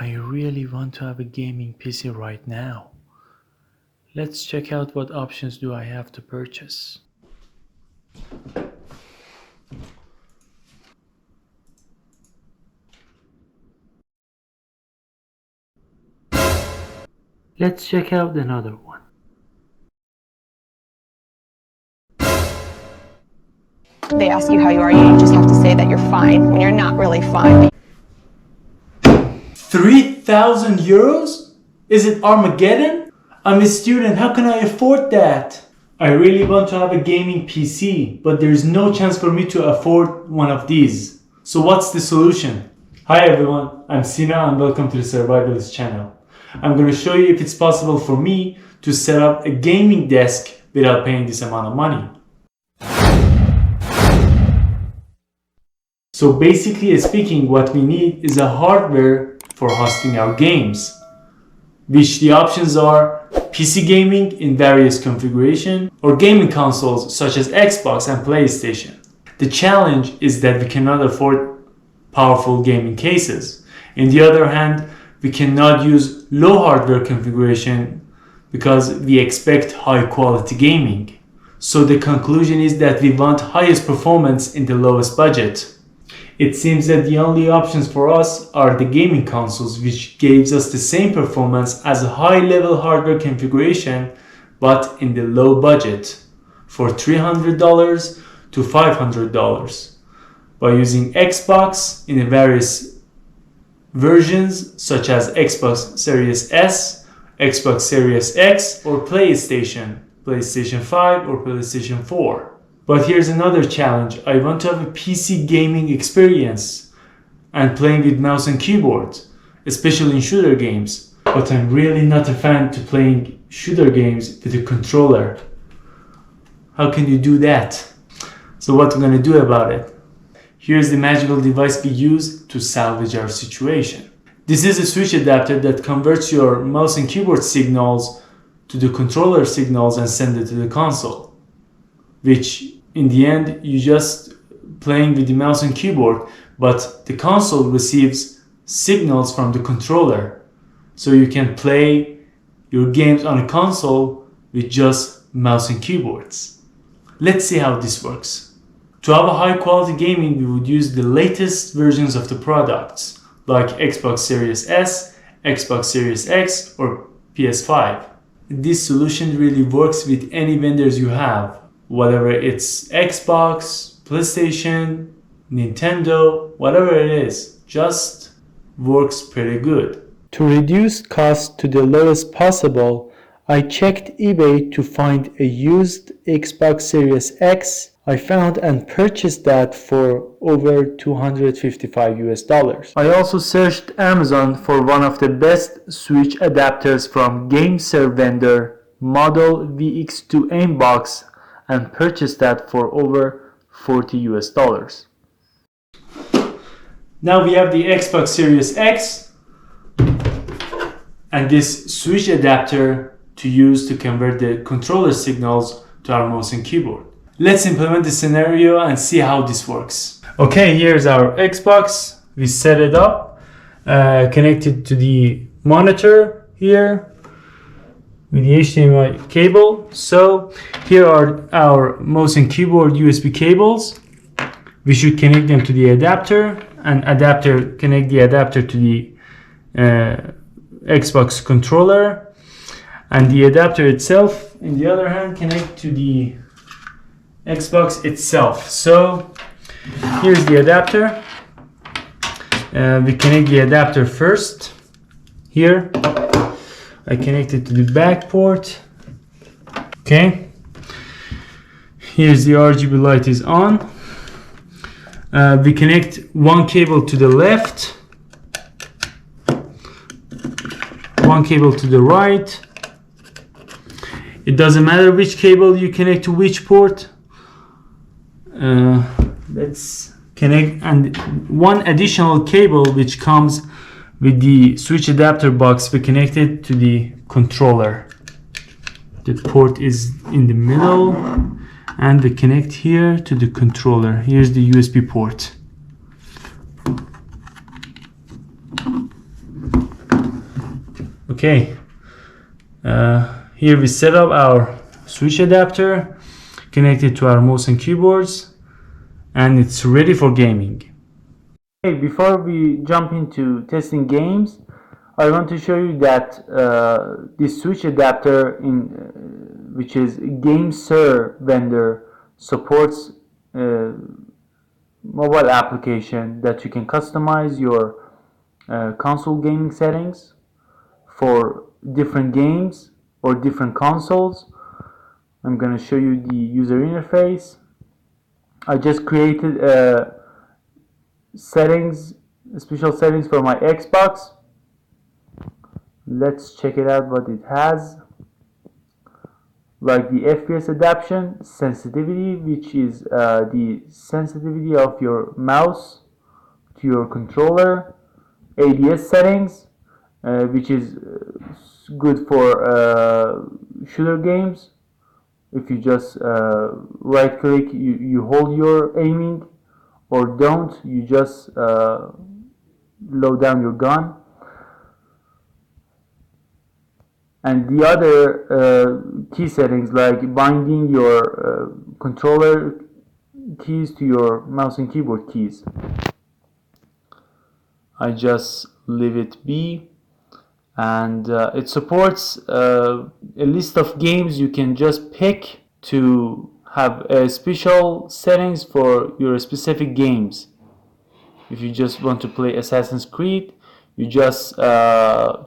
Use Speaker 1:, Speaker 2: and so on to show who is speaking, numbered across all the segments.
Speaker 1: I really want to have a gaming PC right now. Let's check out what options do I have to purchase. Let's check out another one.
Speaker 2: They ask you how you are, you just have to say that you're fine when you're not really fine.
Speaker 1: 3,000 euros? Is it Armageddon? I'm a student, how can I afford that? I really want to have a gaming PC, but there's no chance for me to afford one of these. So what's the solution? Hi everyone, I'm Sina and welcome to the Survivalist channel. I'm going to show you if it's possible for me to set up a gaming desk without paying this amount of money. So basically speaking, what we need is a hardware for hosting our games, which the options are PC gaming in various configuration or gaming consoles such as Xbox and PlayStation. The challenge is that we cannot afford powerful gaming cases. On the other hand, we cannot use low hardware configuration because we expect high quality gaming. So the conclusion is that we want highest performance in the lowest budget. It seems that the only options for us are the gaming consoles, which gives us the same performance as a high-level hardware configuration, but in the low budget, for $300 to $500, by using Xbox in the various versions such as Xbox Series S, Xbox Series X, or PlayStation 5 or PlayStation 4. But here's another challenge. I want to have a PC gaming experience and playing with mouse and keyboard, especially in shooter games. But I'm really not a fan to playing shooter games with a controller. How can you do that? So what we're going to do about it? Here's the magical device we use to salvage our situation. This is a switch adapter that converts your mouse and keyboard signals to the controller signals and send it to the console, which in the end, you just playing with the mouse and keyboard, but the console receives signals from the controller. So you can play your games on a console with just mouse and keyboards. Let's see how this works. To have a high quality gaming, we would use the latest versions of the products, like Xbox Series S, Xbox Series X, or PS5. This solution really works with any vendors you have. Whatever it's Xbox, PlayStation, Nintendo, whatever it is, just works pretty good. To reduce cost to the lowest possible, I checked eBay to find a used Xbox Series X. I found and purchased that for over $255. I also searched Amazon for one of the best switch adapters from GameServe vendor, model VX2 Aimbox, and purchased that for over $40. Now we have the Xbox Series X and this switch adapter to use to convert the controller signals to our mouse and keyboard. Let's implement the scenario and see how this works. Okay, here's our Xbox. We set it up, connected to the monitor here with the HDMI cable. So here are our mouse and keyboard USB cables. We should connect them to the adapter, and connect the adapter to the Xbox controller, and the adapter itself, on the other hand, connect to the Xbox itself. So here's the adapter. We connect the adapter first. Here I connect it to the back port. Okay. Here's the RGB light is on. We connect one cable to the left, one cable to the right. It doesn't matter which cable you connect to which port. Let's connect, and one additional cable which comes with the switch adapter box, we connect it to the controller. The port is in the middle, and we connect here to the controller. Here's the USB port. Okay, here we set up our switch adapter connected to our mouse and keyboards, and it's ready for gaming. Okay, before we jump into testing games, I want to show you that this switch adapter, which is GameSir vendor, supports mobile application that you can customize your console gaming settings for different games or different consoles. I'm going to show you the user interface. I just created special settings for my Xbox. Let's check it out what it has. Like the FPS adaptation sensitivity, which is the sensitivity of your mouse to your controller. ADS settings, which is good for shooter games. If you just right click, you hold your aiming, or don't, you just load down your gun. And the other key settings, like binding your controller keys to your mouse and keyboard keys. I just leave it be, and it supports a list of games you can just pick to have special settings for your specific games. If you just want to play Assassin's Creed, you just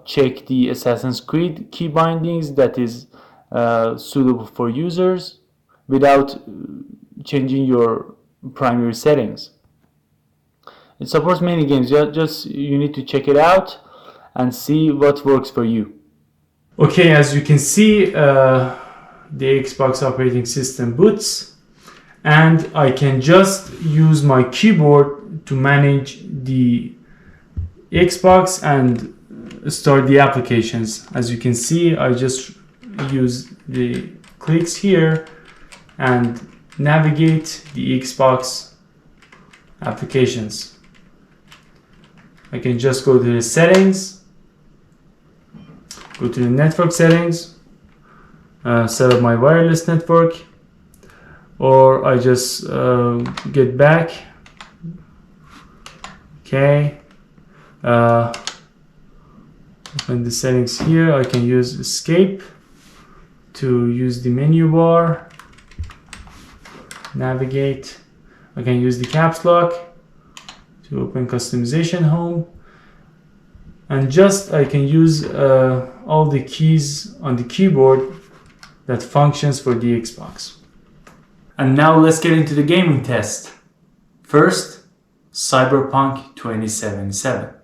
Speaker 1: check the Assassin's Creed key bindings that is suitable for users without changing your primary settings. It supports many games. You need to check it out and see what works for you. Okay, as you can see, the Xbox operating system boots, and I can just use my keyboard to manage the Xbox and start the applications. As you can see, I just use the clicks here and navigate the Xbox applications. I can just go to the settings, go to the network settings, set up my wireless network, or I just get back. Okay. Open the settings here. I can use escape to use the menu bar, navigate. I can use the caps lock to open customization home, and just I can use all the keys on the keyboard that functions for the Xbox. And now let's get into the gaming test. First, Cyberpunk 2077.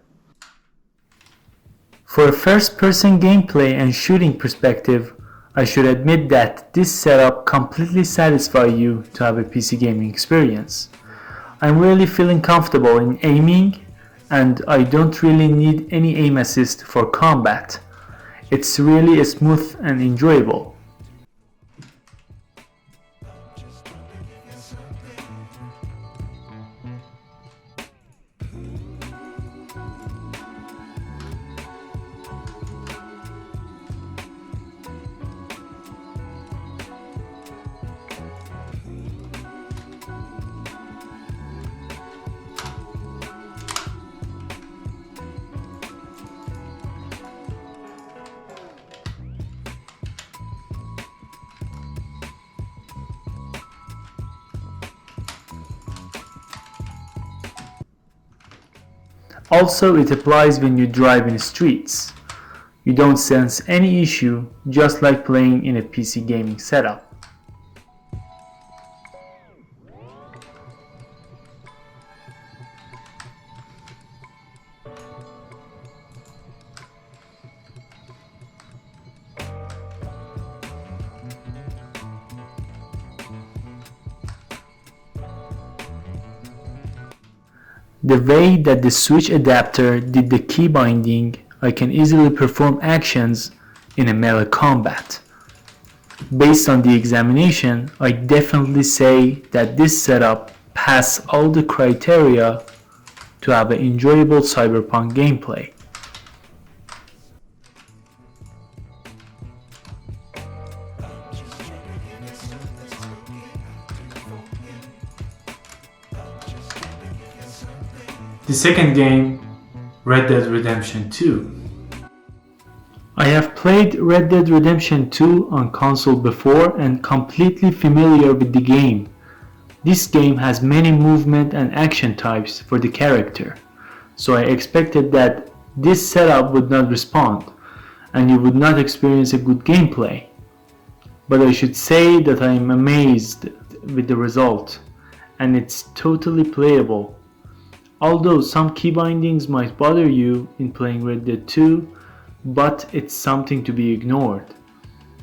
Speaker 1: For a first-person gameplay and shooting perspective, I should admit that this setup completely satisfies you to have a PC gaming experience. I'm really feeling comfortable in aiming, and I don't really need any aim assist for combat. It's really smooth and enjoyable. Also, it applies when you drive in the streets. You don't sense any issue, just like playing in a PC gaming setup. The way that the switch adapter did the key binding, I can easily perform actions in a melee combat. Based on the examination, I definitely say that this setup passed all the criteria to have an enjoyable Cyberpunk gameplay. The second game, Red Dead Redemption 2. I have played Red Dead Redemption 2 on console before and completely familiar with the game. This game has many movement and action types for the character, so I expected that this setup would not respond and you would not experience a good gameplay. But I should say that I am amazed with the result, and it's totally playable. Although some key bindings might bother you in playing Red Dead 2, but it's something to be ignored.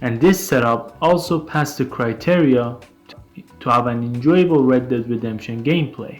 Speaker 1: And this setup also passed the criteria to have an enjoyable Red Dead Redemption gameplay.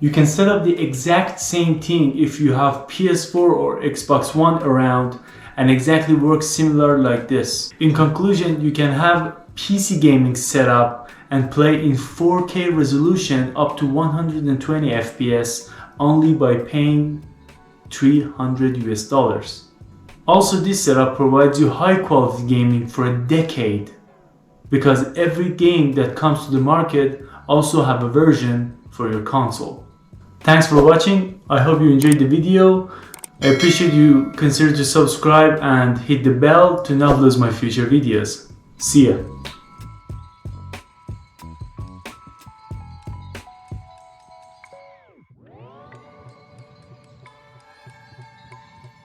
Speaker 1: You can set up the exact same thing if you have PS4 or Xbox One around and exactly works similar like this. In conclusion, you can have PC gaming set up and play in 4K resolution up to 120 FPS only by paying $300 US. Also, this setup provides you high quality gaming for a decade because every game that comes to the market also have a version for your console. Thanks for watching. I hope you enjoyed the video. I appreciate you consider to subscribe and hit the bell to not lose my future videos. See ya.